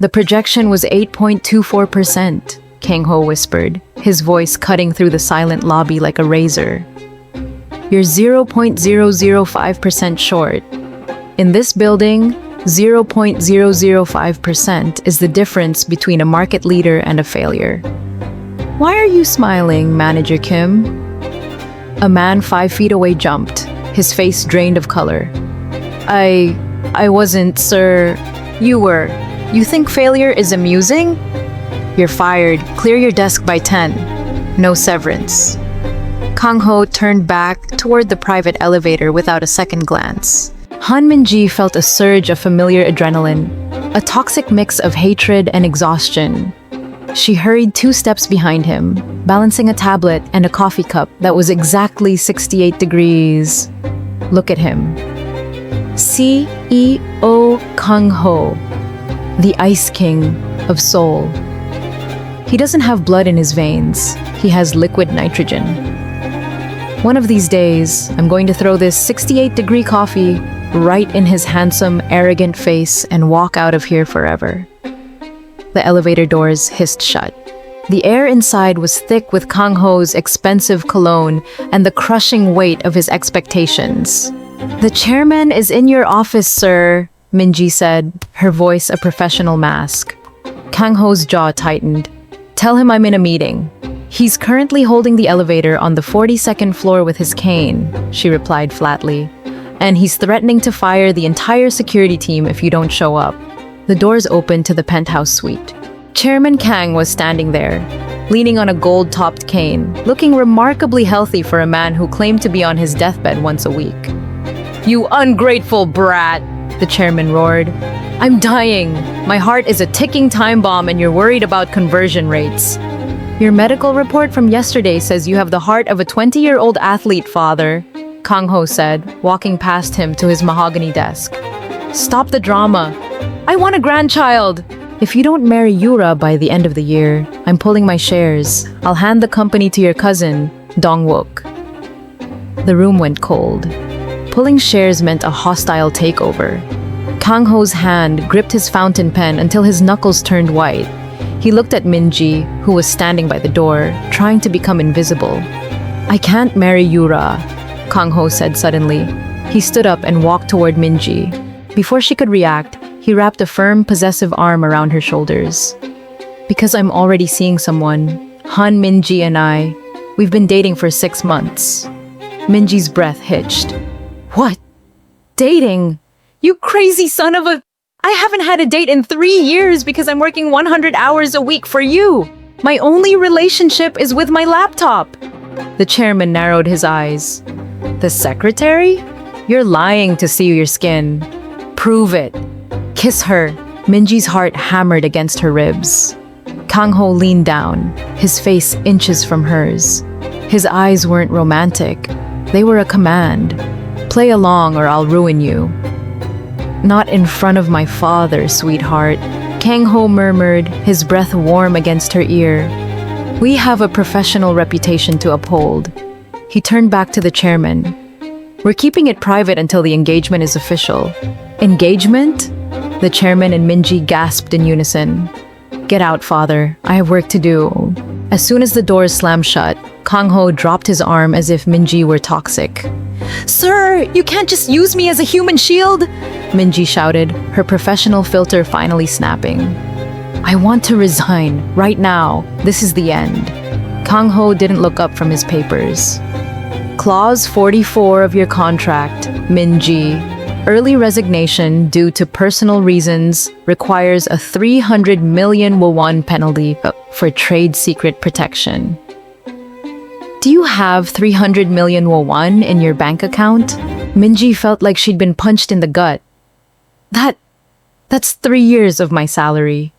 The projection was 8.24%, Kang-ho whispered, his voice cutting through the silent lobby like a razor. You're 0.005% short. In this building, 0.005% is the difference between a market leader and a failure. Why are you smiling, Manager Kim? A man 5 feet away jumped, his face drained of color. I wasn't, sir. You were. You think failure is amusing? You're fired. Clear your desk by 10. No severance. Kang-ho turned back toward the private elevator without a second glance. Han Min-ji felt a surge of familiar adrenaline, a toxic mix of hatred and exhaustion. She hurried 2 steps behind him, balancing a tablet and a coffee cup that was exactly 68 degrees. Look at him. CEO Kang-ho, the Ice King of Seoul. He doesn't have blood in his veins. He has liquid nitrogen. One of these days, I'm going to throw this 68-degree coffee right in his handsome, arrogant face and walk out of here forever. The elevator doors hissed shut. The air inside was thick with Kang-ho's expensive cologne and the crushing weight of his expectations. The chairman is in your office, sir, Min-ji said, her voice a professional mask. Kang-ho's jaw tightened. Tell him I'm in a meeting. He's currently holding the elevator on the 42nd floor with his cane, she replied flatly. And he's threatening to fire the entire security team if you don't show up. The doors opened to the penthouse suite. Chairman Kang was standing there, leaning on a gold-topped cane, looking remarkably healthy for a man who claimed to be on his deathbed once a week. You ungrateful brat, the chairman roared. I'm dying. My heart is a ticking time bomb and you're worried about conversion rates. Your medical report from yesterday says you have the heart of a 20-year-old athlete, father, Kang-ho said, walking past him to his mahogany desk. Stop the drama. I want a grandchild. If you don't marry Yura by the end of the year, I'm pulling my shares. I'll hand the company to your cousin, Dong-wook. The room went cold. Pulling shares meant a hostile takeover. Kang-ho's hand gripped his fountain pen until his knuckles turned white. He looked at Min-ji, who was standing by the door, trying to become invisible. I can't marry Yura, Kang-ho said suddenly. He stood up and walked toward Min-ji. Before she could react, he wrapped a firm, possessive arm around her shoulders. Because I'm already seeing someone, Han Min-ji and we've been dating for 6 months. Min-ji's breath hitched. What? Dating? You crazy son of a... I haven't had a date in 3 years because I'm working 100 hours a week for you. My only relationship is with my laptop. The chairman narrowed his eyes. The secretary? You're lying to see your skin. Prove it. Kiss her. Min-ji's heart hammered against her ribs. Kang-ho leaned down, his face inches from hers. His eyes weren't romantic. They were a command. Play along or I'll ruin you. Not in front of my father, sweetheart, Kang-ho murmured, his breath warm against her ear. We have a professional reputation to uphold. He turned back to the chairman. We're keeping it private until the engagement is official. Engagement? The chairman and Min-ji gasped in unison. Get out, father. I have work to do. As soon as the doors slammed shut, Kang-ho dropped his arm as if Min-ji were toxic. Sir, you can't just use me as a human shield! Min-ji shouted, her professional filter finally snapping. I want to resign, right now. This is the end. Kang-ho didn't look up from his papers. Clause 44 of your contract, Min-ji. Early resignation due to personal reasons requires a 300 million won penalty for trade secret protection. Do you have 300 million won in your bank account? Min-ji felt like she'd been punched in the gut. That's 3 years of my salary.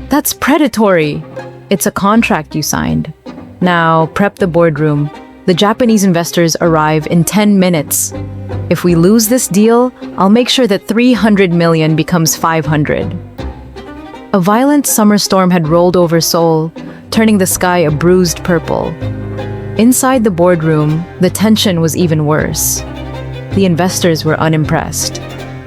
That's predatory. It's a contract you signed. Now, prep the boardroom. The Japanese investors arrive in 10 minutes. If we lose this deal, I'll make sure that 300 million becomes 500. A violent summer storm had rolled over Seoul, turning the sky a bruised purple. Inside the boardroom, the tension was even worse. The investors were unimpressed.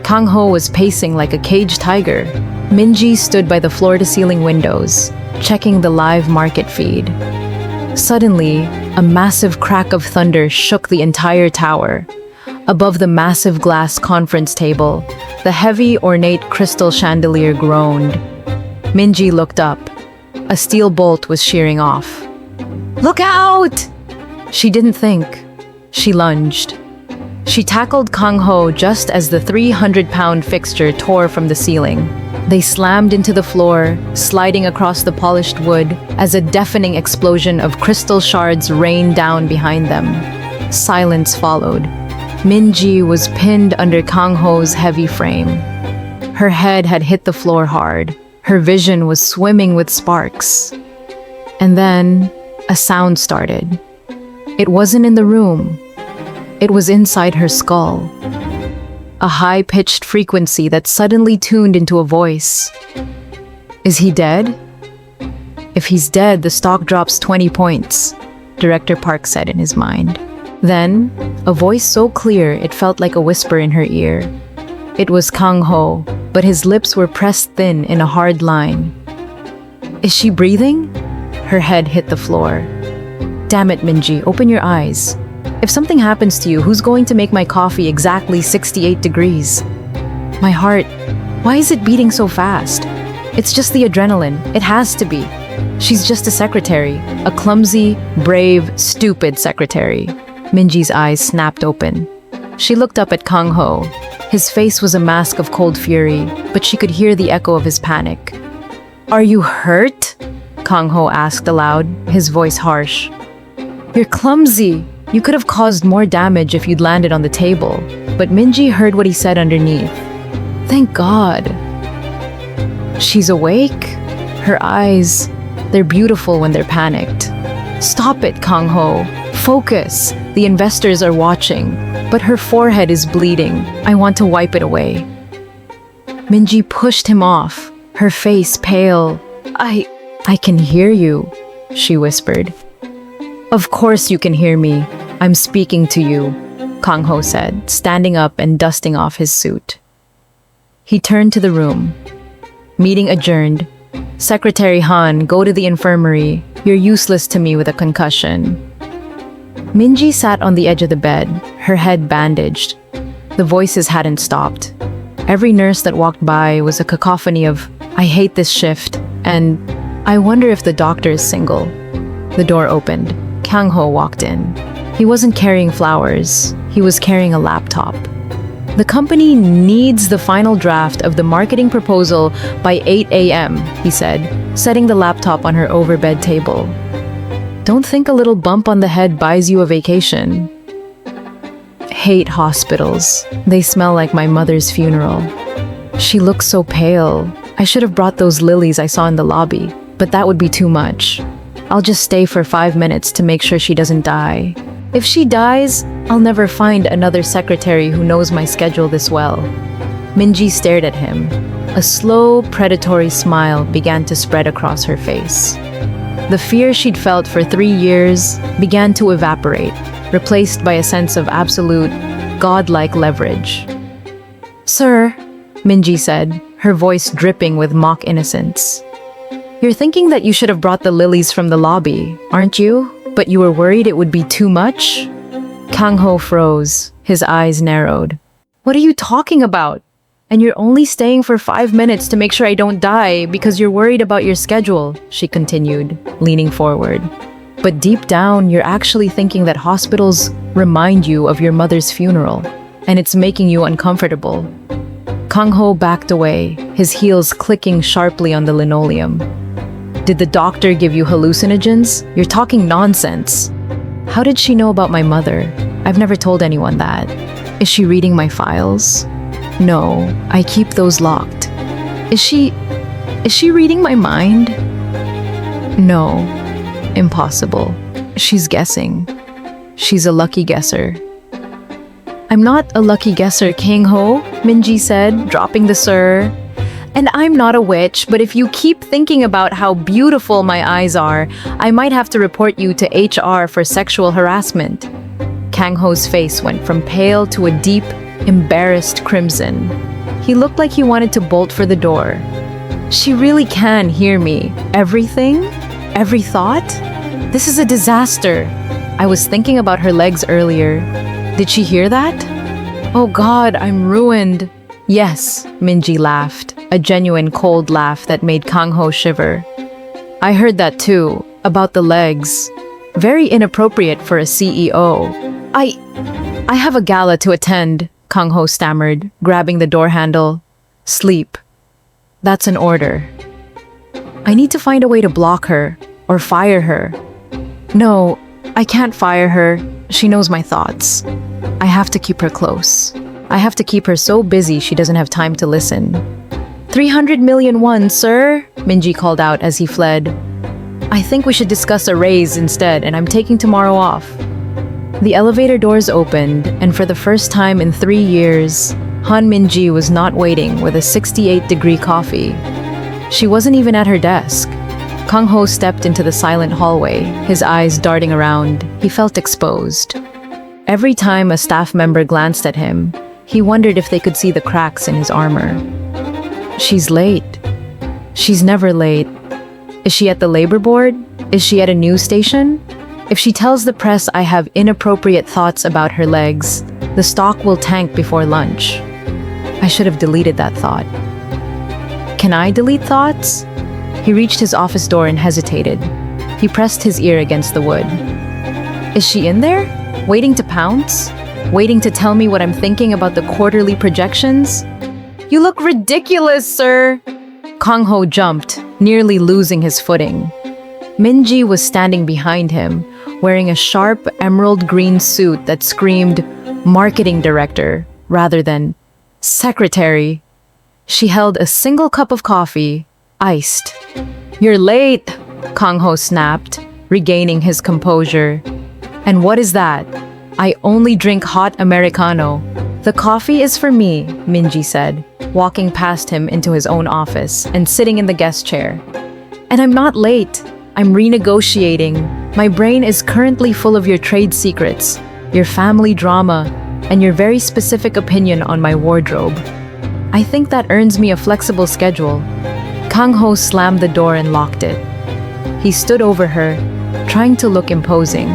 Kang-ho was pacing like a caged tiger. Minji stood by the floor-to-ceiling windows, checking the live market feed. Suddenly, a massive crack of thunder shook the entire tower. Above the massive glass conference table, the heavy, ornate crystal chandelier groaned. Minji looked up. A steel bolt was shearing off. "Look out!" She didn't think. She lunged. She tackled Kang-ho just as the 300-pound fixture tore from the ceiling. They slammed into the floor, sliding across the polished wood as a deafening explosion of crystal shards rained down behind them. Silence followed. Minji was pinned under Kang-ho's heavy frame. Her head had hit the floor hard. Her vision was swimming with sparks. And then, a sound started. It wasn't in the room. It was inside her skull. A high-pitched frequency that suddenly tuned into a voice. "Is he dead?" "If he's dead, the stock drops 20 points," Director Park said in his mind. Then, a voice so clear it felt like a whisper in her ear. It was Kang-ho, but his lips were pressed thin in a hard line. "Is she breathing?" Her head hit the floor. "Damn it, Minji, open your eyes. If something happens to you, who's going to make my coffee exactly 68 degrees? My heart, why is it beating so fast? It's just the adrenaline. It has to be. She's just a secretary. A clumsy, brave, stupid secretary." Minji's eyes snapped open. She looked up at Kang-ho. His face was a mask of cold fury, but she could hear the echo of his panic. "Are you hurt?" Kang-ho asked aloud, his voice harsh. "You're clumsy. You could have caused more damage if you'd landed on the table." But Minji heard what he said underneath. "Thank God." She's awake? Her eyes, they're beautiful when they're panicked. "Stop it, Kang-ho. Focus. The investors are watching." But her forehead is bleeding. "I want to wipe it away." Minji pushed him off, her face pale. I can hear you," she whispered. "Of course you can hear me. I'm speaking to you," Kang-ho said, standing up and dusting off his suit. He turned to the room. "Meeting adjourned. Secretary Han, go to the infirmary. You're useless to me with a concussion." Minji sat on the edge of the bed, her head bandaged. The voices hadn't stopped. Every nurse that walked by was a cacophony of, "I hate this shift," and "I wonder if the doctor is single." The door opened. Kang-ho walked in. He wasn't carrying flowers. He was carrying a laptop. "The company needs the final draft of the marketing proposal by 8 a.m., he said, setting the laptop on her overbed table. "Don't think a little bump on the head buys you a vacation." Hate hospitals. They smell like my mother's funeral. She looks so pale. I should have brought those lilies I saw in the lobby, but that would be too much. I'll just stay for 5 minutes to make sure she doesn't die. If she dies, I'll never find another secretary who knows my schedule this well. Minji stared at him. A slow, predatory smile began to spread across her face. The fear she'd felt for 3 years began to evaporate, replaced by a sense of absolute, godlike leverage. "Sir," Minji said, her voice dripping with mock innocence. "You're thinking that you should have brought the lilies from the lobby, aren't you? But you were worried it would be too much?" Kang-ho froze, his eyes narrowed. "What are you talking about? And you're only staying for 5 minutes to make sure I don't die because you're worried about your schedule," she continued, leaning forward. "But deep down, you're actually thinking that hospitals remind you of your mother's funeral, and it's making you uncomfortable." Kang-ho backed away, his heels clicking sharply on the linoleum. "Did the doctor give you hallucinogens? You're talking nonsense." "How did she know about my mother? I've never told anyone that." "Is she reading my files?" "No, I keep those locked." Is she reading my mind?" "No, impossible. She's guessing. She's a lucky guesser." "I'm not a lucky guesser, Kang-ho," Minji said, dropping the sir. "And I'm not a witch, but if you keep thinking about how beautiful my eyes are, I might have to report you to HR for sexual harassment." Kang-ho's face went from pale to a deep, embarrassed crimson. He looked like he wanted to bolt for the door. She really can hear me. Everything? Every thought? This is a disaster. I was thinking about her legs earlier. Did she hear that? Oh God, I'm ruined. Yes, Minji laughed, a genuine cold laugh that made Kang-ho shiver. I heard that too, about the legs. Very inappropriate for a CEO. I have a gala to attend, Kang-ho stammered, grabbing the door handle. Sleep. That's an order. I need to find a way to block her, or fire her. No, I can't fire her. She knows my thoughts. I have to keep her close. I have to keep her so busy she doesn't have time to listen. 300 million won, sir, Minji called out as he fled. I think we should discuss a raise instead, and I'm taking tomorrow off. The elevator doors opened, and for the first time in 3 years, Han Minji was not waiting with a 68-degree coffee. She wasn't even at her desk. Kang-ho stepped into the silent hallway, his eyes darting around. He felt exposed. Every time a staff member glanced at him, he wondered if they could see the cracks in his armor. She's late. She's never late. Is she at the labor board? Is she at a news station? If she tells the press I have inappropriate thoughts about her legs, the stock will tank before lunch. I should have deleted that thought. Can I delete thoughts? He reached his office door and hesitated. He pressed his ear against the wood. Is she in there? Waiting to pounce? Waiting to tell me what I'm thinking about the quarterly projections? You look ridiculous, sir! Kang-ho jumped, nearly losing his footing. Minji was standing behind him, wearing a sharp emerald green suit that screamed marketing director rather than secretary. She held a single cup of coffee, iced. You're late, Kang-ho snapped, regaining his composure. And what is that? I only drink hot Americano. The coffee is for me, Minji said, walking past him into his own office and sitting in the guest chair. And I'm not late. I'm renegotiating. My brain is currently full of your trade secrets, your family drama, and your very specific opinion on my wardrobe. I think that earns me a flexible schedule. Kang-ho slammed the door and locked it. He stood over her, trying to look imposing.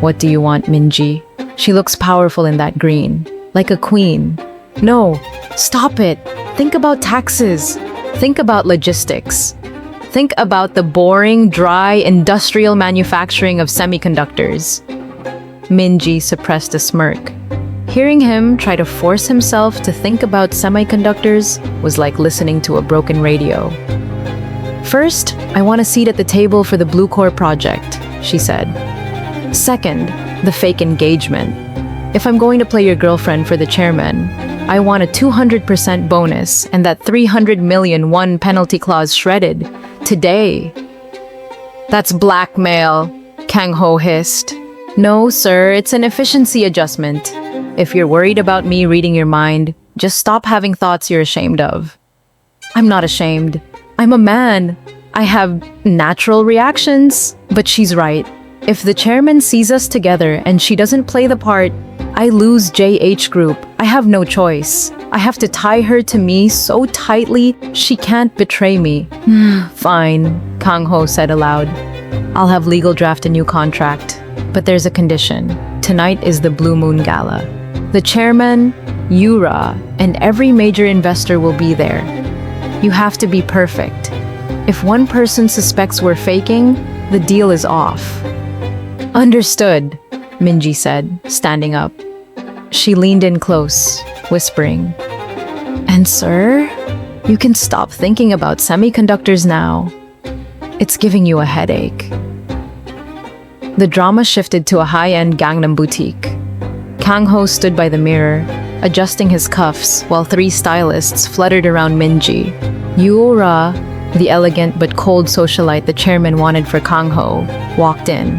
What do you want, Minji? She looks powerful in that green, like a queen. No, stop it. Think about taxes. Think about logistics. Think about the boring, dry, industrial manufacturing of semiconductors. Minji suppressed a smirk. Hearing him try to force himself to think about semiconductors was like listening to a broken radio. First, I want a seat at the table for the Blue Core project, she said. Second, the fake engagement. If I'm going to play your girlfriend for the chairman, I want a 200% bonus and that 300 million won penalty clause shredded. Today. That's blackmail, Kang-ho hissed. No, sir, it's an efficiency adjustment. If you're worried about me reading your mind, just stop having thoughts you're ashamed of. I'm not ashamed. I'm a man. I have natural reactions. But she's right. If the chairman sees us together and she doesn't play the part, I lose JH Group. I have no choice. I have to tie her to me so tightly she can't betray me. Fine, Kang-ho said aloud. I'll have legal draft a new contract. But there's a condition. Tonight is the Blue Moon Gala. The chairman, Yura, and every major investor will be there. You have to be perfect. If one person suspects we're faking, the deal is off. Understood, Minji said, standing up. She leaned in close, whispering, And sir, you can stop thinking about semiconductors now. It's giving you a headache. The drama shifted to a high-end Gangnam boutique. Kang-ho stood by the mirror, adjusting his cuffs while 3 stylists fluttered around Minji. Yura, the elegant but cold socialite the chairman wanted for Kang-ho, walked in.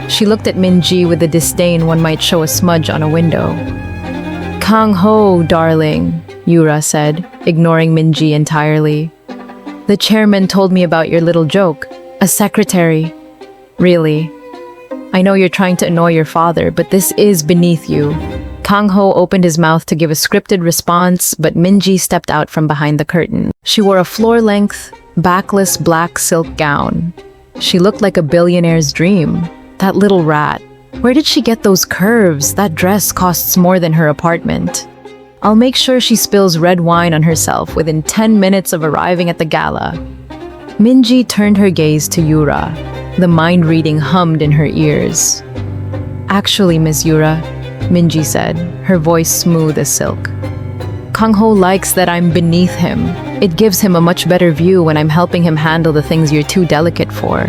She looked at Minji with the disdain one might show a smudge on a window. Kang-ho, darling, Yura said, ignoring Minji entirely. The chairman told me about your little joke. A secretary. Really. I know you're trying to annoy your father, but this is beneath you. Kang-ho opened his mouth to give a scripted response, but Minji stepped out from behind the curtain. She wore a floor-length, backless black silk gown. She looked like a billionaire's dream. That little rat. Where did she get those curves? That dress costs more than her apartment. I'll make sure she spills red wine on herself within 10 minutes of arriving at the gala. Minji turned her gaze to Yura. The mind-reading hummed in her ears. Actually, Miss Yura, Minji said, her voice smooth as silk. Kang-ho likes that I'm beneath him. It gives him a much better view when I'm helping him handle the things you're too delicate for.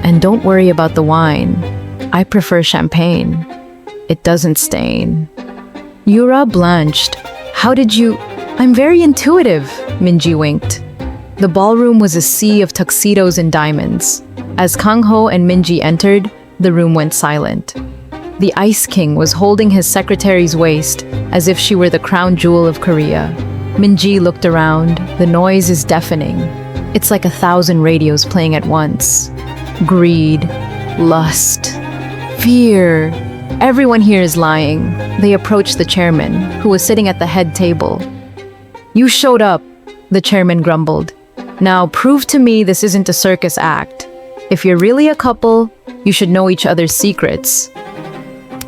And don't worry about the wine. I prefer champagne. It doesn't stain. Yura blanched. How did you... I'm very intuitive, Minji winked. The ballroom was a sea of tuxedos and diamonds. As Kang-ho and Minji entered, the room went silent. The Ice King was holding his secretary's waist as if she were the crown jewel of Korea. Minji looked around. The noise is deafening. It's like 1,000 radios playing at once. Greed, lust, fear. Everyone here is lying. They approached the chairman, who was sitting at the head table. You showed up, the chairman grumbled. Now prove to me this isn't a circus act. If you're really a couple, you should know each other's secrets.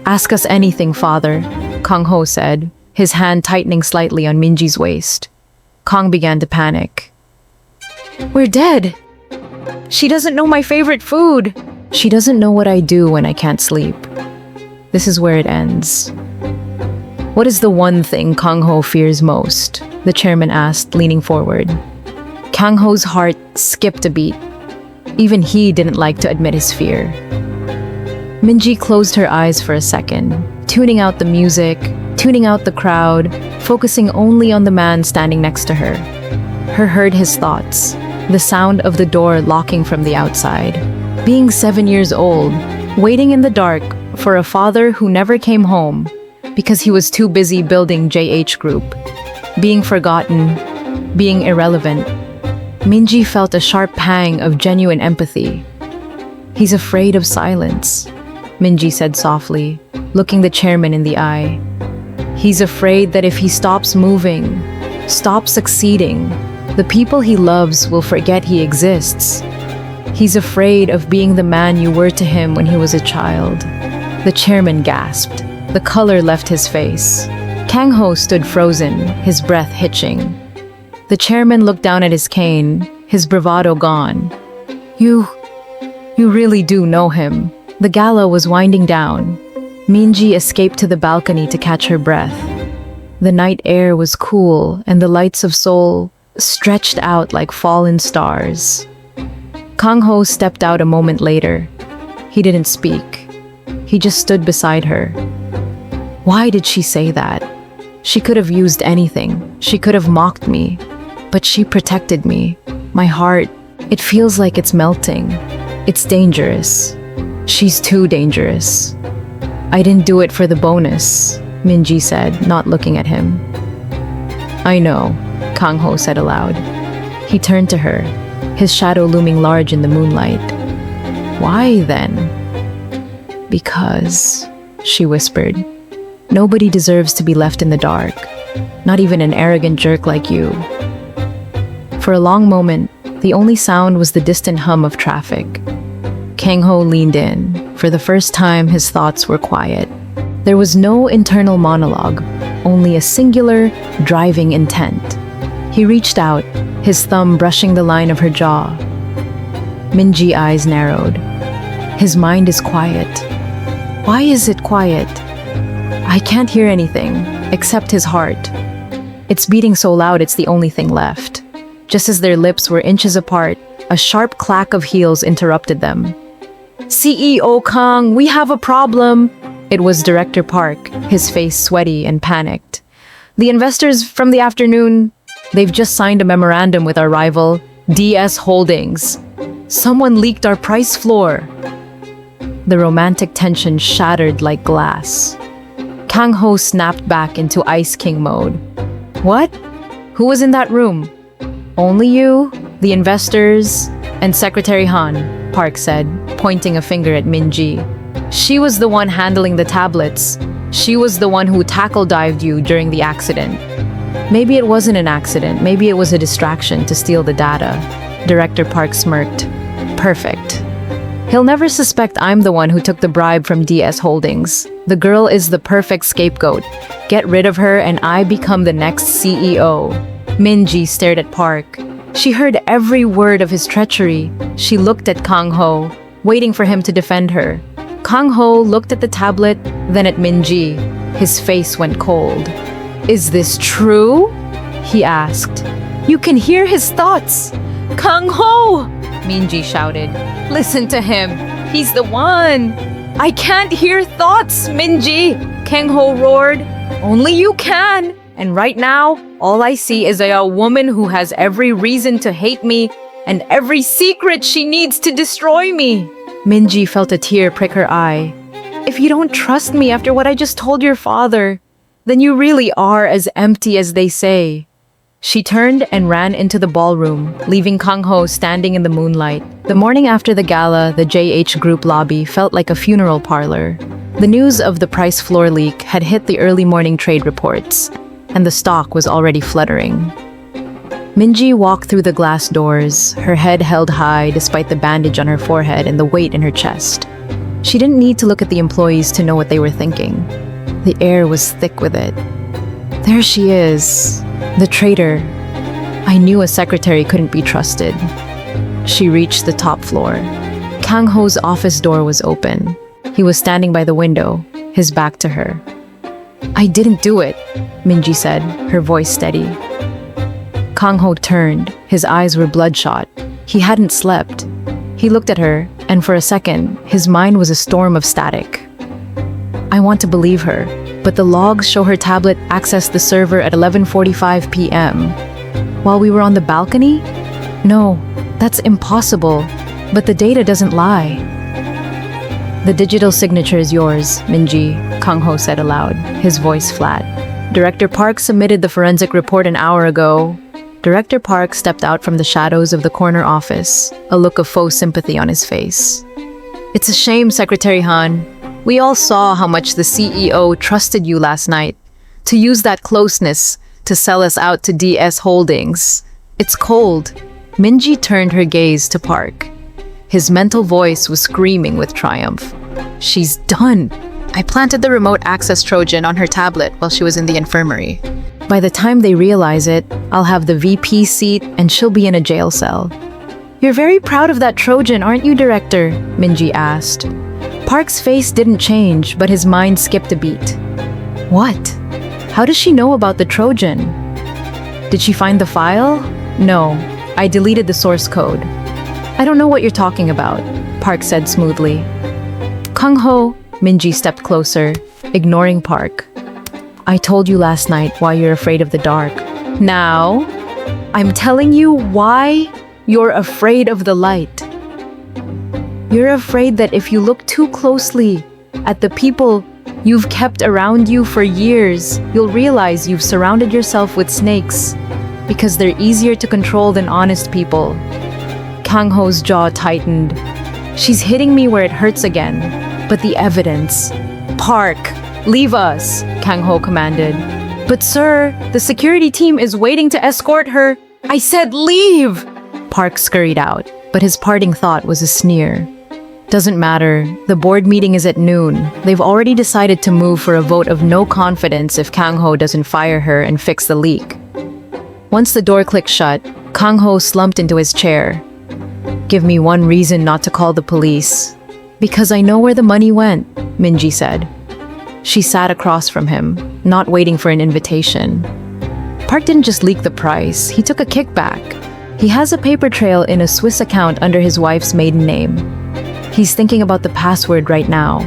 Ask us anything, father, Kang-ho said, his hand tightening slightly on Minji's waist. Kang began to panic. We're dead. She doesn't know my favorite food. She doesn't know what I do when I can't sleep. This is where it ends. What is the one thing Kang-ho fears most? The chairman asked, leaning forward. Kang-ho's heart skipped a beat. Even he didn't like to admit his fear. Minji closed her eyes for a second, tuning out the music, tuning out the crowd, focusing only on the man standing next to her. Her heard his thoughts, the sound of the door locking from the outside. Being 7 years old, waiting in the dark for a father who never came home because he was too busy building JH Group. Being forgotten, being irrelevant. Minji felt a sharp pang of genuine empathy. He's afraid of silence, Minji said softly, looking the chairman in the eye. He's afraid that if he stops moving, stops succeeding, the people he loves will forget he exists. He's afraid of being the man you were to him when he was a child. The chairman gasped. The color left his face. Kang-ho stood frozen, his breath hitching. The chairman looked down at his cane, his bravado gone. You really do know him. The gala was winding down. Minji escaped to the balcony to catch her breath. The night air was cool, and the lights of Seoul stretched out like fallen stars. Kang-ho stepped out a moment later. He didn't speak. He just stood beside her. Why did she say that? She could have used anything. She could have mocked me. But she protected me. My heart, it feels like it's melting. It's dangerous. She's too dangerous. I didn't do it for the bonus, Minji said, not looking at him. I know, Kang-ho said aloud. He turned to her, his shadow looming large in the moonlight. Why then? Because, she whispered, nobody deserves to be left in the dark, not even an arrogant jerk like you. For a long moment, the only sound was the distant hum of traffic. Kang-ho leaned in. For the first time, his thoughts were quiet. There was no internal monologue, only a singular, driving intent. He reached out, his thumb brushing the line of her jaw. Minji's eyes narrowed. His mind is quiet. Why is it quiet? I can't hear anything, except his heart. It's beating so loud it's the only thing left. Just as their lips were inches apart, a sharp clack of heels interrupted them. CEO Kang, we have a problem. It was Director Park, his face sweaty and panicked. The investors from the afternoon, they've just signed a memorandum with our rival, DS Holdings. Someone leaked our price floor. The romantic tension shattered like glass. Kang-ho snapped back into Ice King mode. What? Who was in that room? Only you, the investors, and Secretary Han, Park said, pointing a finger at Minji. She was the one handling the tablets. She was the one who tackle dived you during the accident. Maybe it wasn't an accident. Maybe it was a distraction to steal the data. Director Park smirked. Perfect. He'll never suspect I'm the one who took the bribe from DS Holdings. The girl is the perfect scapegoat. Get rid of her and I become the next CEO. Minji stared at Park. She heard every word of his treachery. She looked at Kang-ho, waiting for him to defend her. Kang-ho looked at the tablet, then at Minji. His face went cold. Is this true? He asked. You can hear his thoughts. Kang-ho! Minji shouted. Listen to him. He's the one. I can't hear thoughts, Minji! Kang-ho roared. Only you can. And right now, all I see is a woman who has every reason to hate me and every secret she needs to destroy me. Minji felt a tear prick her eye. If you don't trust me after what I just told your father, then you really are as empty as they say. She turned and ran into the ballroom, leaving Kang-ho standing in the moonlight. The morning after the gala, the JH Group lobby felt like a funeral parlor. The news of the price floor leak had hit the early morning trade reports, and the stock was already fluttering. Minji walked through the glass doors, her head held high despite the bandage on her forehead and the weight in her chest. She didn't need to look at the employees to know what they were thinking. The air was thick with it. There she is, the traitor. I knew a secretary couldn't be trusted. She reached the top floor. Kang-ho's office door was open. He was standing by the window, his back to her. I didn't do it, Minji said, her voice steady. Kang-ho turned. His eyes were bloodshot. He hadn't slept. He looked at her, and for a second, his mind was a storm of static. I want to believe her, but the logs show her tablet accessed the server at 11:45 p.m. While we were on the balcony? No, that's impossible, but the data doesn't lie. The digital signature is yours, Minji, Kang-ho said aloud, his voice flat. Director Park submitted the forensic report an hour ago. Director Park stepped out from the shadows of the corner office, a look of faux sympathy on his face. It's a shame, Secretary Han. We all saw how much the CEO trusted you last night. To use that closeness to sell us out to DS Holdings. It's cold. Minji turned her gaze to Park. His mental voice was screaming with triumph. She's done. I planted the remote access Trojan on her tablet while she was in the infirmary. By the time they realize it, I'll have the VP seat and she'll be in a jail cell. You're very proud of that Trojan, aren't you, Director? Minji asked. Park's face didn't change, but his mind skipped a beat. What? How does she know about the Trojan? Did she find the file? No, I deleted the source code. I don't know what you're talking about, Park said smoothly. Kang-ho, Minji stepped closer, ignoring Park. I told you last night why you're afraid of the dark. Now, I'm telling you why you're afraid of the light. You're afraid that if you look too closely at the people you've kept around you for years, you'll realize you've surrounded yourself with snakes because they're easier to control than honest people. Kang-ho's jaw tightened. She's hitting me where it hurts again. But the evidence. Park, leave us, Kang-ho commanded. But sir, the security team is waiting to escort her. I said leave! Park scurried out, but his parting thought was a sneer. Doesn't matter. The board meeting is at noon. They've already decided to move for a vote of no confidence if Kang-ho doesn't fire her and fix the leak. Once the door clicked shut, Kang-ho slumped into his chair. Give me one reason not to call the police. Because I know where the money went, Minji said. She sat across from him, not waiting for an invitation. Park didn't just leak the price, he took a kickback. He has a paper trail in a Swiss account under his wife's maiden name. He's thinking about the password right now.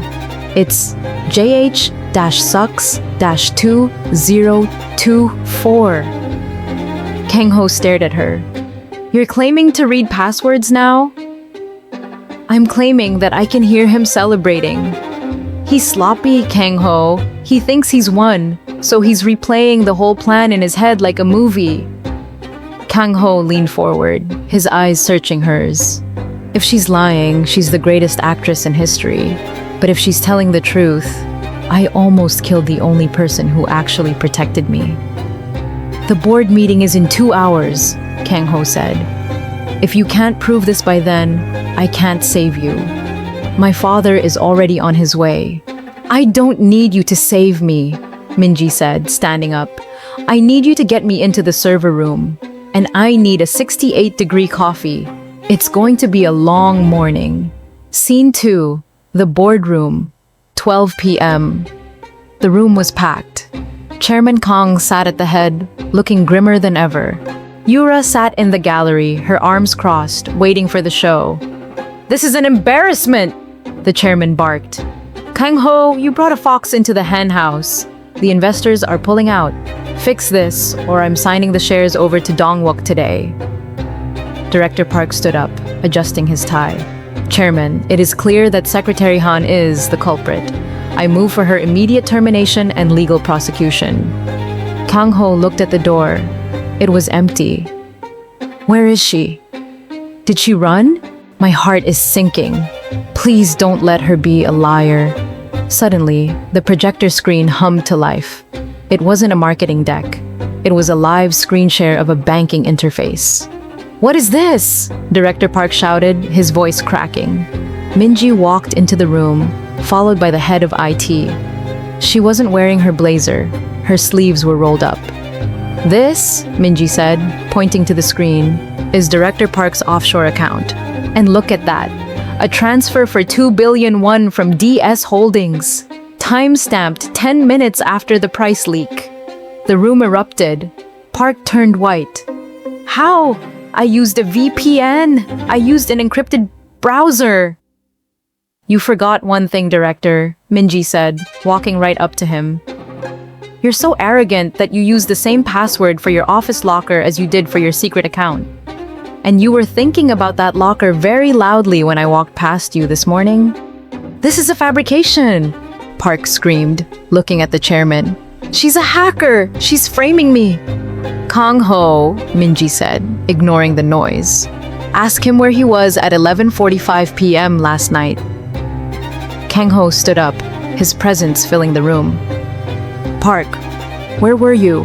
It's JH-sucks-2024. Kang-ho stared at her. You're claiming to read passwords now? I'm claiming that I can hear him celebrating. He's sloppy, Kang-ho. He thinks he's won, so he's replaying the whole plan in his head like a movie. Kang-ho leaned forward, his eyes searching hers. If she's lying, she's the greatest actress in history. But if she's telling the truth, I almost killed the only person who actually protected me. The board meeting is in 2 hours, Kang-ho said. If you can't prove this by then, I can't save you. My father is already on his way. I don't need you to save me, Minji said, standing up. I need you to get me into the server room. And I need a 68-degree coffee. It's going to be a long morning. Scene 2, the boardroom, 12 p.m. The room was packed. Chairman Kang sat at the head, looking grimmer than ever. Yura sat in the gallery, her arms crossed, waiting for the show. This is an embarrassment, the chairman barked. Kang-ho, you brought a fox into the hen house. The investors are pulling out. Fix this, or I'm signing the shares over to Dongwook today. Director Park stood up, adjusting his tie. Chairman, it is clear that Secretary Han is the culprit. I move for her immediate termination and legal prosecution. Kang-ho looked at the door. It was empty. Where is she? Did she run? My heart is sinking. Please don't let her be a liar. Suddenly, the projector screen hummed to life. It wasn't a marketing deck. It was a live screen share of a banking interface. What is this? Director Park shouted, his voice cracking. Minji walked into the room, followed by the head of IT. She wasn't wearing her blazer. Her sleeves were rolled up. This, Minji said, pointing to the screen, is Director Park's offshore account. And look at that. A transfer for 2 billion won from DS Holdings. Time-stamped 10 minutes after the price leak. The room erupted. Park turned white. How? I used a VPN. I used an encrypted browser. You forgot one thing, Director, Minji said, walking right up to him. You're so arrogant that you used the same password for your office locker as you did for your secret account. And you were thinking about that locker very loudly when I walked past you this morning. This is a fabrication, Park screamed, looking at the chairman. She's a hacker! She's framing me! Kang-ho, Minji said, ignoring the noise. Ask him where he was at 11:45 p.m. last night. Kang-ho stood up, his presence filling the room. Park, where were you?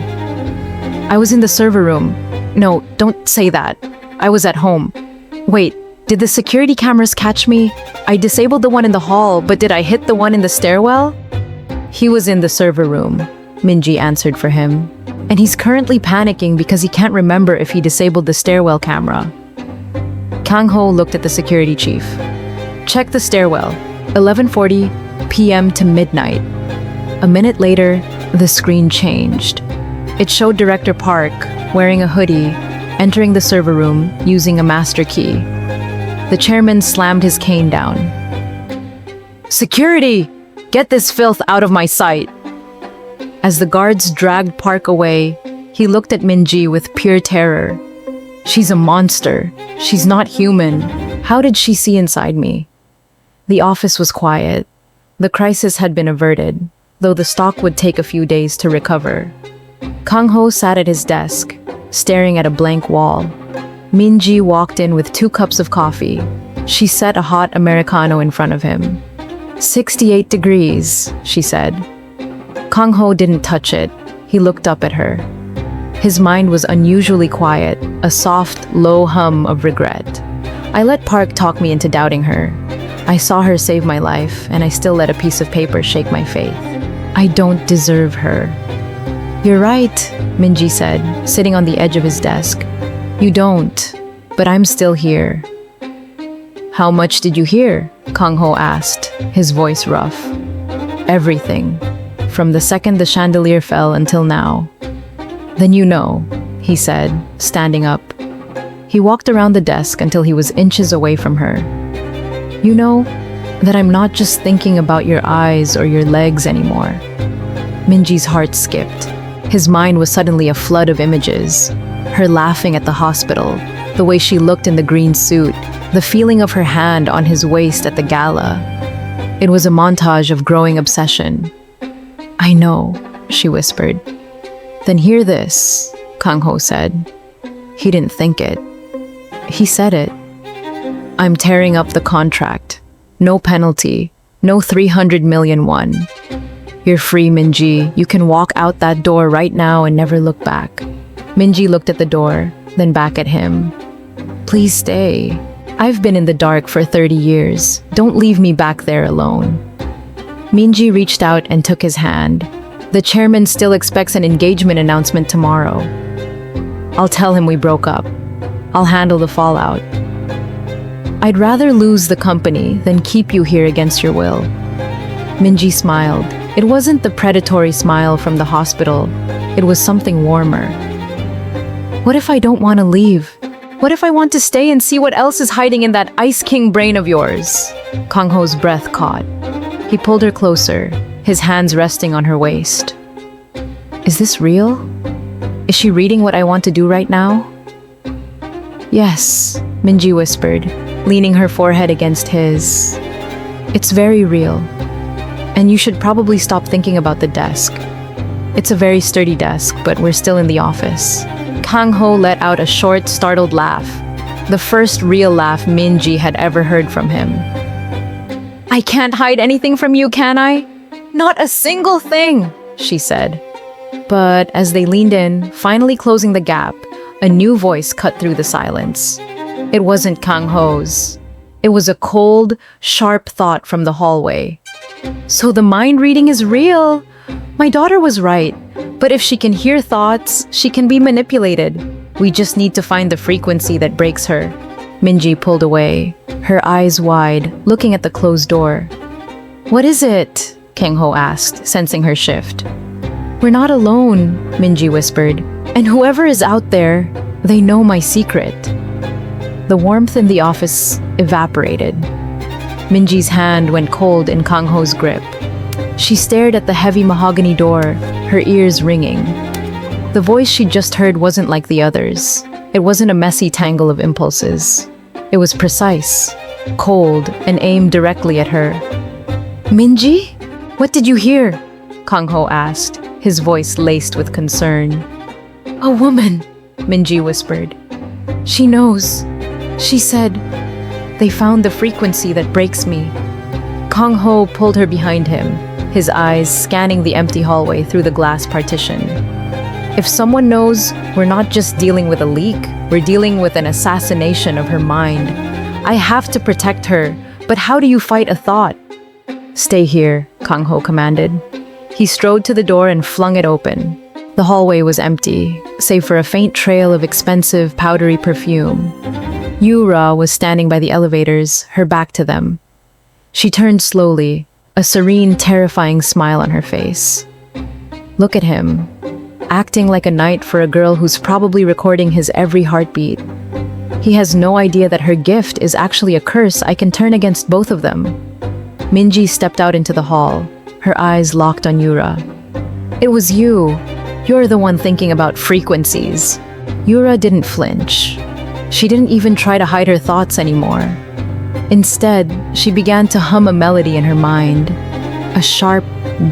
I was in the server room. No, don't say that. I was at home. Wait, did the security cameras catch me? I disabled the one in the hall, but did I hit the one in the stairwell? He was in the server room, Minji answered for him. And he's currently panicking because he can't remember if he disabled the stairwell camera. Kang-ho looked at the security chief. Check the stairwell, 11:40 p.m. to midnight. A minute later, the screen changed. It showed Director Park, wearing a hoodie, entering the server room using a master key. The chairman slammed his cane down. Security! Get this filth out of my sight! As the guards dragged Park away, he looked at Minji with pure terror. She's a monster. She's not human. How did she see inside me? The office was quiet. The crisis had been averted, though the stock would take a few days to recover. Kang-ho sat at his desk, staring at a blank wall. Minji walked in with 2 cups of coffee. She set a hot Americano in front of him. 68 degrees, she said. Kang-ho didn't touch it. He looked up at her. His mind was unusually quiet, a soft, low hum of regret. I let Park talk me into doubting her. I saw her save my life, and I still let a piece of paper shake my faith. I don't deserve her. You're right, Minji said, sitting on the edge of his desk. You don't, but I'm still here. How much did you hear? Kang-ho asked, his voice rough. Everything, from the second the chandelier fell until now. Then you know, he said, standing up. He walked around the desk until he was inches away from her. You know that I'm not just thinking about your eyes or your legs anymore. Minji's heart skipped. His mind was suddenly a flood of images. Her laughing at the hospital, the way she looked in the green suit, the feeling of her hand on his waist at the gala. It was a montage of growing obsession. I know, she whispered. Then hear this, Kang-ho said. He didn't think it. He said it. I'm tearing up the contract. No penalty. No 300 million won. You're free, Minji. You can walk out that door right now and never look back. Minji looked at the door, then back at him. Please stay. I've been in the dark for 30 years. Don't leave me back there alone. Minji reached out and took his hand. The chairman still expects an engagement announcement tomorrow. I'll tell him we broke up. I'll handle the fallout. I'd rather lose the company than keep you here against your will. Minji smiled. It wasn't the predatory smile from the hospital. It was something warmer. What if I don't want to leave? What if I want to stay and see what else is hiding in that Ice King brain of yours? Kang-ho's breath caught. He pulled her closer, his hands resting on her waist. Is this real? Is she reading what I want to do right now? Yes, Minji whispered, leaning her forehead against his. It's very real. And you should probably stop thinking about the desk. It's a very sturdy desk, but we're still in the office. Kang-ho let out a short, startled laugh. The first real laugh Minji had ever heard from him. I can't hide anything from you, can I? Not a single thing, she said. But as they leaned in, finally closing the gap, a new voice cut through the silence. It wasn't Kang-ho's. It was a cold, sharp thought from the hallway. So the mind reading is real. My daughter was right. But if she can hear thoughts, she can be manipulated. We just need to find the frequency that breaks her. Minji pulled away, her eyes wide, looking at the closed door. What is it? Kang-ho asked, sensing her shift. We're not alone, Minji whispered. And whoever is out there, they know my secret. The warmth in the office evaporated. Minji's hand went cold in Kang-ho's grip. She stared at the heavy mahogany door, her ears ringing. The voice she'd just heard wasn't like the others. It wasn't a messy tangle of impulses. It was precise, cold, and aimed directly at her. Minji? What did you hear? Kang-ho asked, his voice laced with concern. A woman, Minji whispered. She knows. She said, they found the frequency that breaks me. Kang-ho pulled her behind him, his eyes scanning the empty hallway through the glass partition. If someone knows, we're not just dealing with a leak, we're dealing with an assassination of her mind. I have to protect her, but how do you fight a thought? Stay here, Kang-ho commanded. He strode to the door and flung it open. The hallway was empty, save for a faint trail of expensive, powdery perfume. Yura was standing by the elevators, her back to them. She turned slowly, a serene, terrifying smile on her face. Look at him, acting like a knight for a girl who's probably recording his every heartbeat. He has no idea that her gift is actually a curse I can turn against both of them. Minji stepped out into the hall, her eyes locked on Yura. It was you. You're the one thinking about frequencies. Yura didn't flinch. She didn't even try to hide her thoughts anymore. Instead, she began to hum a melody in her mind, a sharp,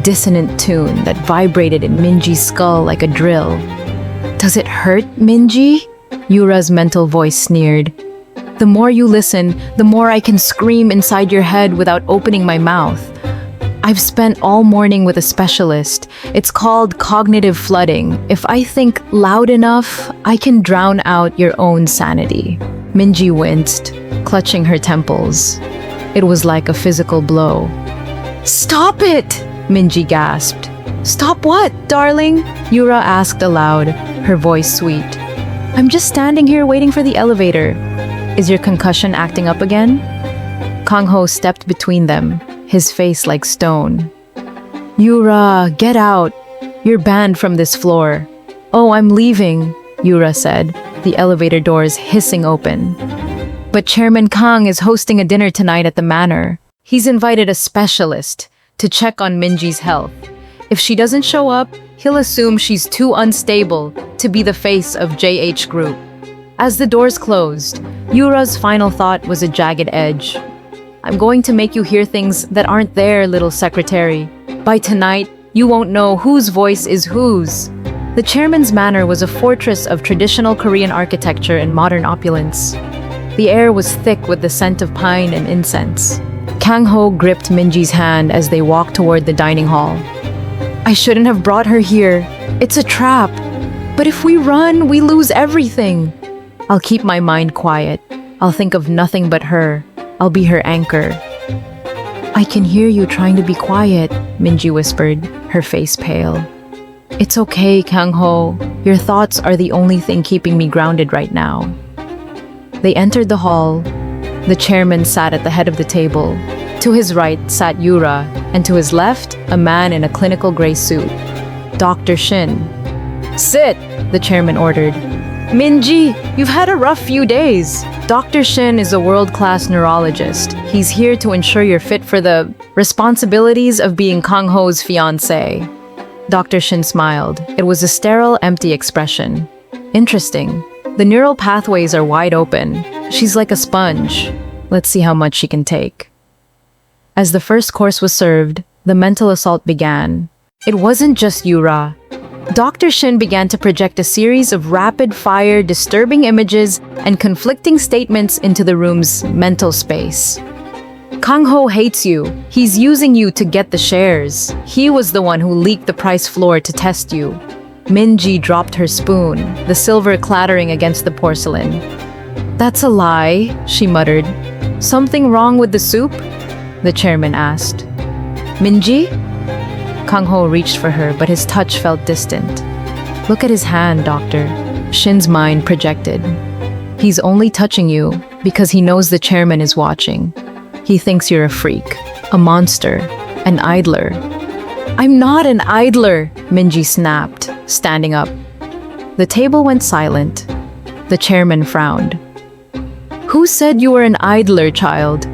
dissonant tune that vibrated in Minji's skull like a drill. Does it hurt, Minji? Yura's mental voice sneered. The more you listen, the more I can scream inside your head without opening my mouth. I've spent all morning with a specialist. It's called cognitive flooding. If I think loud enough, I can drown out your own sanity. Minji winced, clutching her temples. It was like a physical blow. Stop it! Minji gasped. Stop what, darling? Yura asked aloud, her voice sweet. I'm just standing here waiting for the elevator. Is your concussion acting up again? Kang-ho stepped between them, his face like stone. Yura, get out. You're banned from this floor. Oh, I'm leaving, Yura said, the elevator doors hissing open. But Chairman Kang is hosting a dinner tonight at the manor. He's invited a specialist to check on Minji's health. If she doesn't show up, he'll assume she's too unstable to be the face of JH Group. As the doors closed, Yura's final thought was a jagged edge. I'm going to make you hear things that aren't there, little secretary. By tonight, you won't know whose voice is whose. The chairman's manor was a fortress of traditional Korean architecture and modern opulence. The air was thick with the scent of pine and incense. Kang-ho gripped Minji's hand as they walked toward the dining hall. I shouldn't have brought her here. It's a trap. But if we run, we lose everything. I'll keep my mind quiet. I'll think of nothing but her. I'll be her anchor. I can hear you trying to be quiet, Minji whispered, her face pale. It's okay, Kang-ho. Your thoughts are the only thing keeping me grounded right now. They entered the hall. The chairman sat at the head of the table. To his right sat Yura, and to his left, a man in a clinical gray suit. Dr. Shin. Sit, the chairman ordered. Minji, you've had a rough few days. Dr. Shin is a world-class neurologist. He's here to ensure you're fit for the responsibilities of being Kang-ho's fiancé. Dr. Shin smiled. It was a sterile, empty expression. Interesting. The neural pathways are wide open. She's like a sponge. Let's see how much she can take. As the first course was served, the mental assault began. It wasn't just Yura. Dr. Shin began to project a series of rapid-fire, disturbing images and conflicting statements into the room's mental space. Kang-ho hates you. He's using you to get the shares. He was the one who leaked the price floor to test you. Minji dropped her spoon, the silver clattering against the porcelain. That's a lie, she muttered. Something wrong with the soup? The chairman asked. Minji? Kang-ho reached for her, but his touch felt distant. Look at his hand, doctor. Shin's mind projected. He's only touching you because he knows the chairman is watching. He thinks you're a freak, a monster, an idler. I'm not an idler, Minji snapped, standing up. The table went silent. The chairman frowned. Who said you were an idler, child?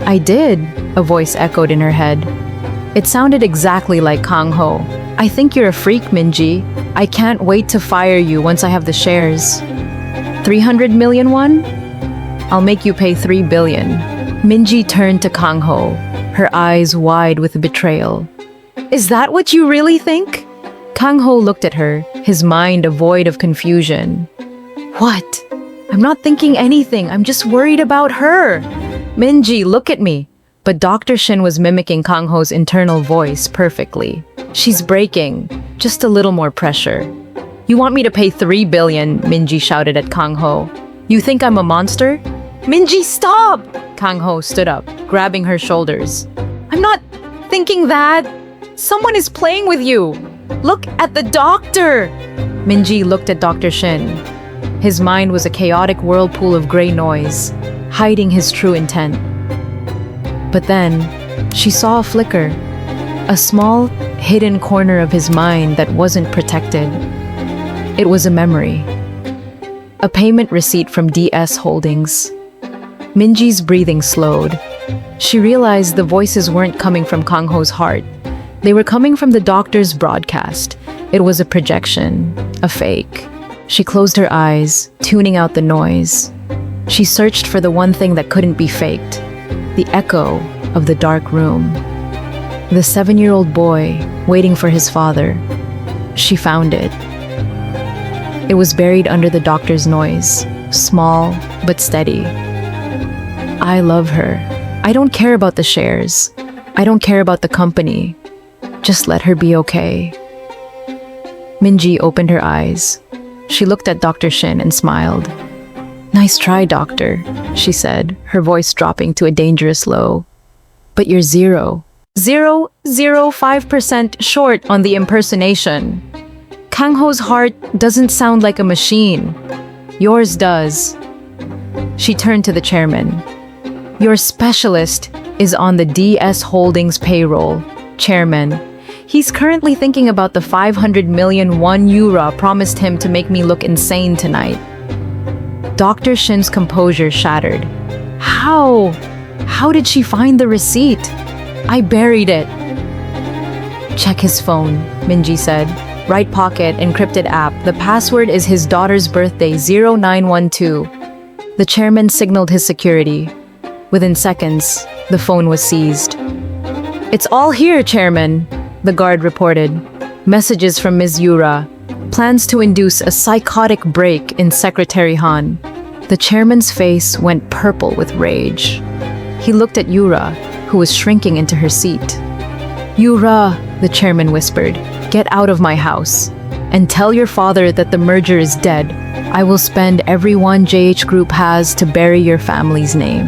I did, a voice echoed in her head. It sounded exactly like Kang-ho. I think you're a freak, Minji. I can't wait to fire you once I have the shares. 300 million won? I'll make you pay 3 billion. Minji turned to Kang-ho, her eyes wide with betrayal. Is that what you really think? Kang-ho looked at her, his mind a void of confusion. What? I'm not thinking anything. I'm just worried about her. Minji, look at me. But Dr. Shin was mimicking Kang-ho's internal voice perfectly. She's breaking. Just a little more pressure. You want me to pay 3 billion, Minji shouted at Kang-ho. You think I'm a monster? Minji, stop! Kang-ho stood up, grabbing her shoulders. I'm not thinking that. Someone is playing with you. Look at the doctor! Minji looked at Dr. Shin. His mind was a chaotic whirlpool of gray noise, hiding his true intent. But then, she saw a flicker, a small, hidden corner of his mind that wasn't protected. It was a memory. A payment receipt from DS Holdings. Minji's breathing slowed. She realized the voices weren't coming from Kang-ho's heart. They were coming from the doctor's broadcast. It was a projection, a fake. She closed her eyes, tuning out the noise. She searched for the one thing that couldn't be faked, the echo of the dark room. The 7-year-old boy waiting for his father. She found it. It was buried under the doctor's noise, small but steady. I love her. I don't care about the shares. I don't care about the company. Just let her be okay. Minji opened her eyes. She looked at Dr. Shin and smiled. Nice try, doctor, she said, her voice dropping to a dangerous low. But you're 0.005% short on the impersonation. Kang-ho's heart doesn't sound like a machine. Yours does. She turned to the chairman. Your specialist is on the DS Holdings payroll, Chairman. He's currently thinking about the 500 million Yura promised him to make me look insane tonight. Dr. Shin's composure shattered. How? How did she find the receipt? I buried it. Check his phone, Minji said. Right pocket, encrypted app. The password is his daughter's birthday, 0912. The chairman signaled his security. Within seconds, the phone was seized. It's all here, Chairman, the guard reported. Messages from Ms. Yura. Plans to induce a psychotic break in Secretary Han. The chairman's face went purple with rage. He looked at Yura, who was shrinking into her seat. Yura, the chairman whispered. "Get out of my house and tell your father that the merger is dead. I will spend every one JH Group has to bury your family's name."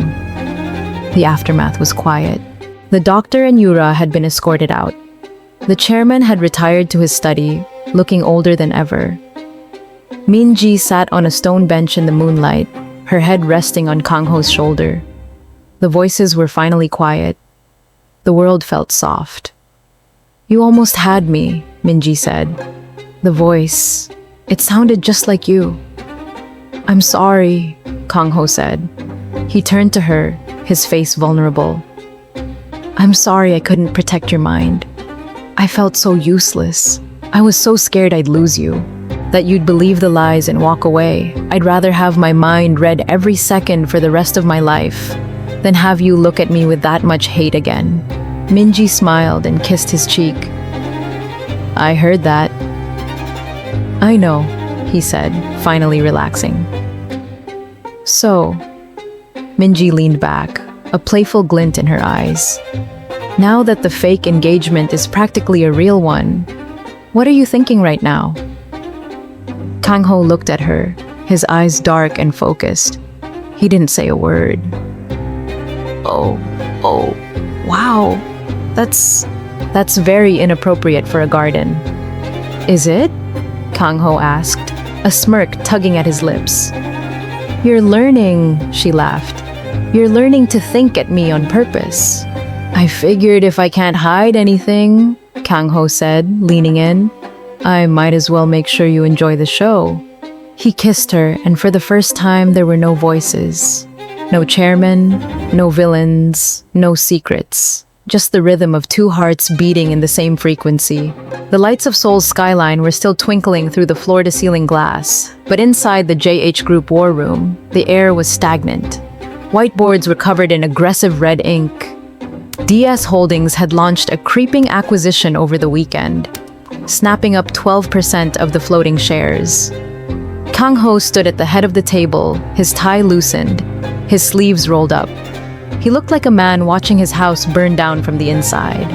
The aftermath was quiet. The doctor and Yura had been escorted out. The chairman had retired to his study, looking older than ever. Min-ji sat on a stone bench in the moonlight, her head resting on Kang-ho's shoulder. The voices were finally quiet. The world felt soft. "You almost had me," Min-ji said. The voice, it sounded just like you. "I'm sorry," Kang-ho said. He turned to her, his face vulnerable. "I'm sorry I couldn't protect your mind. I felt so useless. I was so scared I'd lose you, that you'd believe the lies and walk away. I'd rather have my mind read every second for the rest of my life than have you look at me with that much hate again." Min-ji smiled and kissed his cheek. "I heard that." "I know," he said, finally relaxing. "So," Min-ji leaned back, a playful glint in her eyes. "Now that the fake engagement is practically a real one, what are you thinking right now?" Kang-ho looked at her, his eyes dark and focused. He didn't say a word. Oh, wow. That's very inappropriate for a garden." "Is it?" Kang-ho asked, a smirk tugging at his lips. "You're learning," she laughed. "You're learning to think at me on purpose." "I figured if I can't hide anything," Kang-ho said, leaning in, "I might as well make sure you enjoy the show." He kissed her, and for the first time there were no voices. No chairman, no villains, no secrets. Just the rhythm of two hearts beating in the same frequency. The lights of Seoul's skyline were still twinkling through the floor-to-ceiling glass, but inside the JH Group war room, the air was stagnant. Whiteboards were covered in aggressive red ink. DS Holdings had launched a creeping acquisition over the weekend, snapping up 12% of the floating shares. Kang-ho stood at the head of the table, his tie loosened, his sleeves rolled up. He looked like a man watching his house burn down from the inside.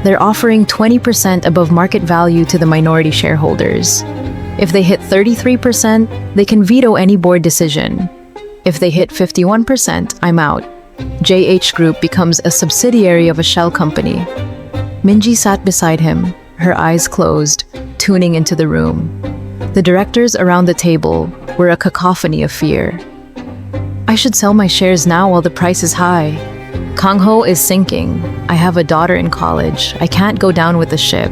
They're offering 20% above market value to the minority shareholders. If they hit 33%, they can veto any board decision. If they hit 51%, I'm out. JH Group becomes a subsidiary of a shell company. Min-ji sat beside him, her eyes closed, tuning into the room. The directors around the table were a cacophony of fear. "I should sell my shares now while the price is high. Kang-ho is sinking. I have a daughter in college. I can't go down with the ship."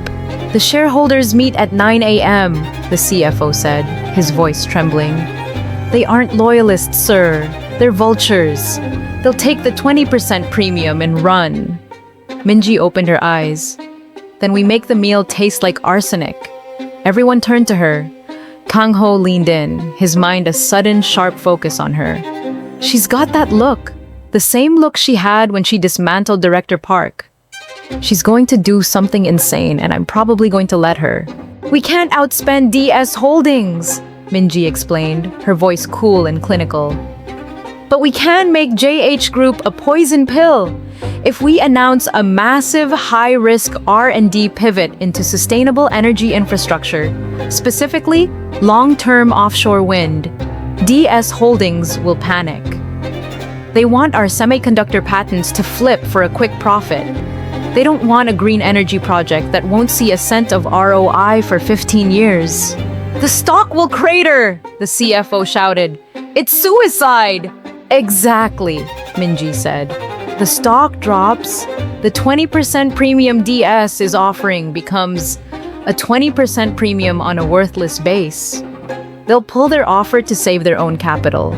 "The shareholders meet at 9 a.m., the CFO said, his voice trembling. "They aren't loyalists, sir. They're vultures. They'll take the 20% premium and run." Min-ji opened her eyes. "Then we make the meal taste like arsenic." Everyone turned to her. Kang-ho leaned in, his mind a sudden, sharp focus on her. She's got that look, the same look she had when she dismantled Director Park. She's going to do something insane, and I'm probably going to let her. "We can't outspend DS Holdings," Min-ji explained, her voice cool and clinical. "But we can make JH Group a poison pill. If we announce a massive, high-risk R&D pivot into sustainable energy infrastructure, specifically long-term offshore wind, DS Holdings will panic. They want our semiconductor patents to flip for a quick profit. They don't want a green energy project that won't see a cent of ROI for 15 years. The stock will crater," the CFO shouted. "It's suicide." "Exactly," Min-ji said. "The stock drops, the 20% premium DS is offering becomes a 20% premium on a worthless base. They'll pull their offer to save their own capital.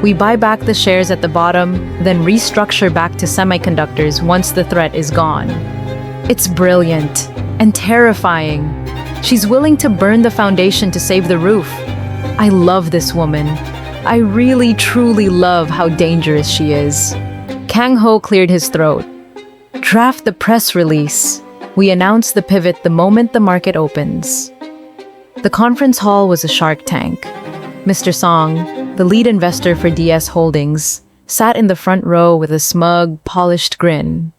We buy back the shares at the bottom, then restructure back to semiconductors once the threat is gone." It's brilliant and terrifying. She's willing to burn the foundation to save the roof. I love this woman. I really, truly love how dangerous she is. Kang-ho cleared his throat. "Draft the press release. We announce the pivot the moment the market opens." The conference hall was a Shark Tank. Mr. Song, the lead investor for DS Holdings, sat in the front row with a smug, polished grin.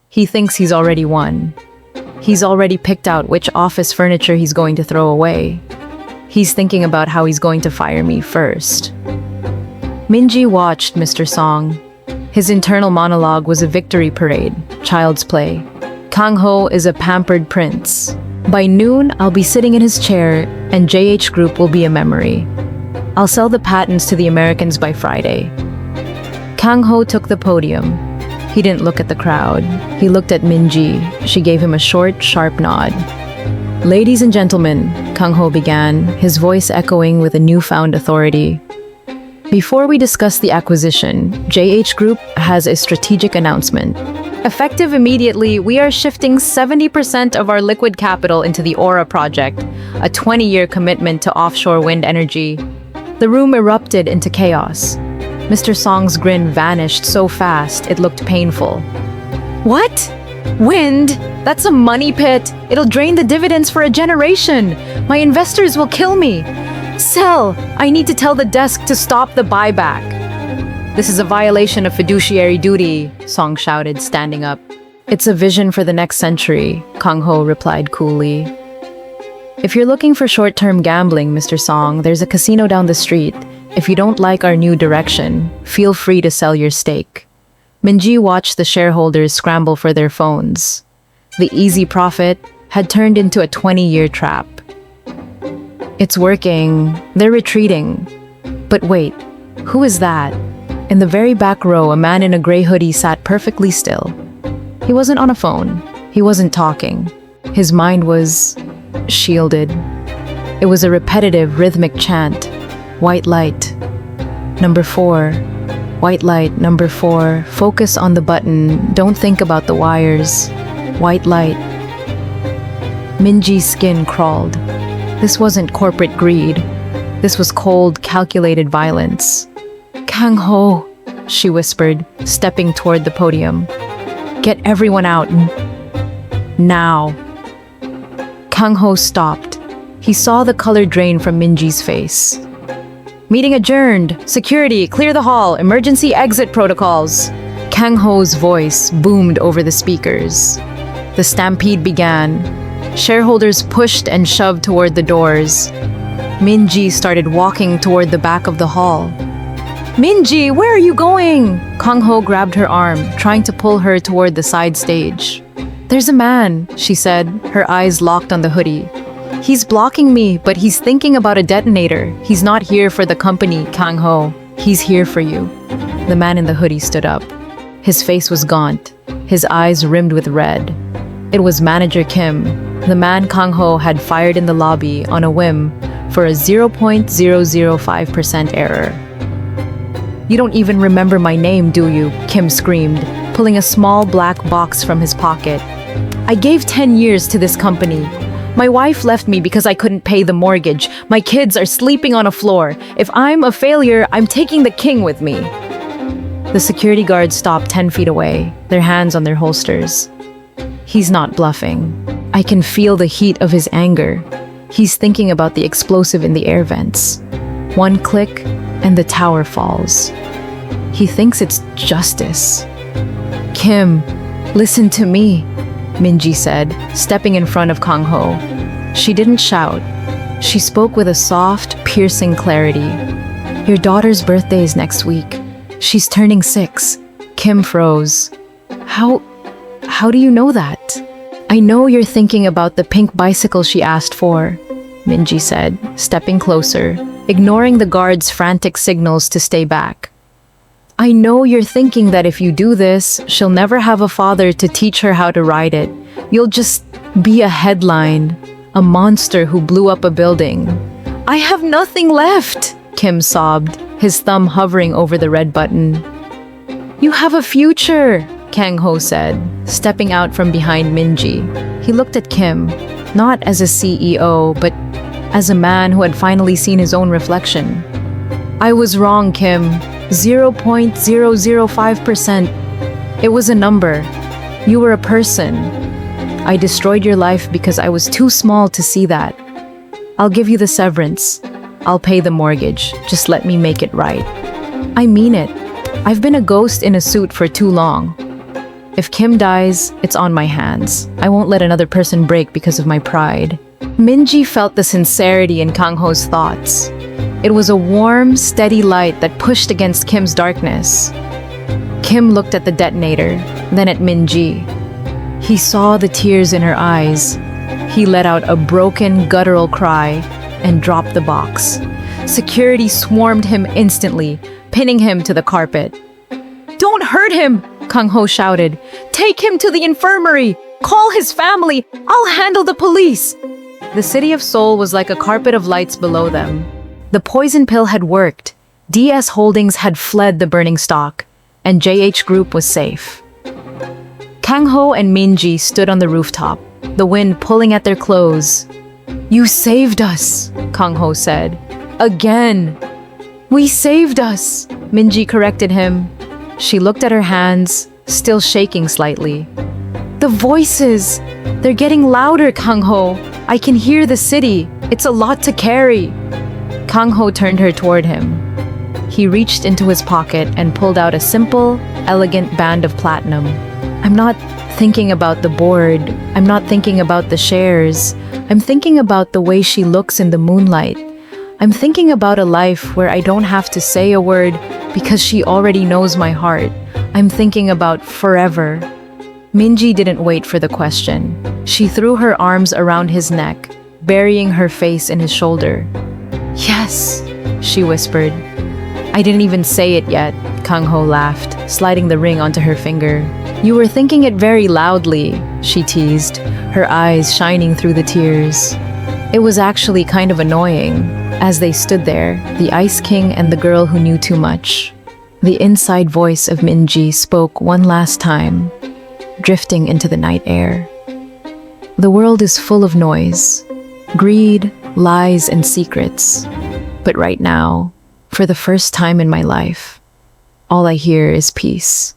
He thinks he's already won. He's already picked out which office furniture he's going to throw away. He's thinking about how he's going to fire me first. Minji watched Mr. Song. His internal monologue was a victory parade, child's play. Kang-ho is a pampered prince. By noon, I'll be sitting in his chair, and JH Group will be a memory. I'll sell the patents to the Americans by Friday. Kang-ho took the podium. He didn't look at the crowd. He looked at Minji. She gave him a short, sharp nod. Ladies and gentlemen, Kang-ho began, his voice echoing with a newfound authority. Before we discuss the acquisition, JH Group has a strategic announcement. Effective immediately, we are shifting 70% of our liquid capital into the Aura project, a 20-year commitment to offshore wind energy. The room erupted into chaos. Mr. Song's grin vanished so fast it looked painful. What? Wind? That's a money pit. It'll drain the dividends for a generation. My investors will kill me. Sell! I need to tell the desk to stop the buyback. This is a violation of fiduciary duty, Song shouted, standing up. It's a vision for the next century, Kang-ho replied coolly. If you're looking for short-term gambling, Mr. Song, there's a casino down the street. If you don't like our new direction, feel free to sell your stake. Minji watched the shareholders scramble for their phones. The easy profit had turned into a 20-year trap. It's working. They're retreating. But wait, who is that? In the very back row, a man in a gray hoodie sat perfectly still. He wasn't on a phone. He wasn't talking. His mind was shielded. It was a repetitive, rhythmic chant. White light. Number 4. White light. Number 4. Focus on the button. Don't think about the wires. White light. Minji's skin crawled. This wasn't corporate greed. This was cold, calculated violence. Kang-ho, she whispered, stepping toward the podium. Get everyone out. Now. Kang-ho stopped. He saw the color drain from Minji's face. Meeting adjourned. Security, clear the hall. Emergency exit protocols. Kang-ho's voice boomed over the speakers. The stampede began. Shareholders pushed and shoved toward the doors. Minji started walking toward the back of the hall. Minji, where are you going? Kang-ho grabbed her arm, trying to pull her toward the side stage. There's a man, she said, her eyes locked on the hoodie. He's blocking me, but he's thinking about a detonator. He's not here for the company, Kang-ho. He's here for you. The man in the hoodie stood up. His face was gaunt, his eyes rimmed with red. It was Manager Kim, the man Kang-ho had fired in the lobby on a whim for a 0.005% error. You don't even remember my name, do you? Kim screamed, pulling a small black box from his pocket. I gave 10 years to this company. My wife left me because I couldn't pay the mortgage. My kids are sleeping on a floor. If I'm a failure, I'm taking the king with me. The security guards stopped 10 feet away, their hands on their holsters. He's not bluffing. I can feel the heat of his anger. He's thinking about the explosive in the air vents. One click, and the tower falls. He thinks it's justice. Kim, listen to me, Minji said, stepping in front of Kang-ho. She didn't shout. She spoke with a soft, piercing clarity. Your daughter's birthday is next week. She's turning 6. Kim froze. How do you know that? I know you're thinking about the pink bicycle she asked for, Minji said, stepping closer, ignoring the guard's frantic signals to stay back. I know you're thinking that if you do this, she'll never have a father to teach her how to ride it. You'll just be a headline, a monster who blew up a building. I have nothing left, Kim sobbed, his thumb hovering over the red button. You have a future, Kang-ho said, stepping out from behind Minji. He looked at Kim, not as a CEO, but as a man who had finally seen his own reflection. I was wrong, Kim. 0.005%. It was a number. You were a person. I destroyed your life because I was too small to see that. I'll give you the severance. I'll pay the mortgage. Just let me make it right. I mean it. I've been a ghost in a suit for too long. If Kim dies, it's on my hands. I won't let another person break because of my pride. Minji felt the sincerity in Kang-ho's thoughts. It was a warm, steady light that pushed against Kim's darkness. Kim looked at the detonator, then at Minji. He saw the tears in her eyes. He let out a broken, guttural cry and dropped the box. Security swarmed him instantly, pinning him to the carpet. "Don't hurt him!" Kang-ho shouted. "Take him to the infirmary! Call his family! I'll handle the police!" The city of Seoul was like a carpet of lights below them. The poison pill had worked. DS Holdings had fled the burning stock, and JH Group was safe. Kang-ho and Minji stood on the rooftop, the wind pulling at their clothes. "You saved us," Kang-ho said. "Again." "We saved us," Minji corrected him. She looked at her hands, still shaking slightly. "The voices! They're getting louder, Kang-ho. I can hear the city. It's a lot to carry." Kang-ho turned her toward him. He reached into his pocket and pulled out a simple, elegant band of platinum. "I'm not thinking about the board. I'm not thinking about the shares. I'm thinking about the way she looks in the moonlight. I'm thinking about a life where I don't have to say a word because she already knows my heart. I'm thinking about forever." Minji didn't wait for the question. She threw her arms around his neck, burying her face in his shoulder. "Yes," she whispered. "I didn't even say it yet," Kang-ho laughed, sliding the ring onto her finger. "You were thinking it very loudly," she teased, her eyes shining through the tears. It was actually kind of annoying. As they stood there, the Ice King and the girl who knew too much, the inside voice of Minji spoke one last time, drifting into the night air. "The world is full of noise, greed, lies, and secrets. But right now, for the first time in my life, all I hear is peace."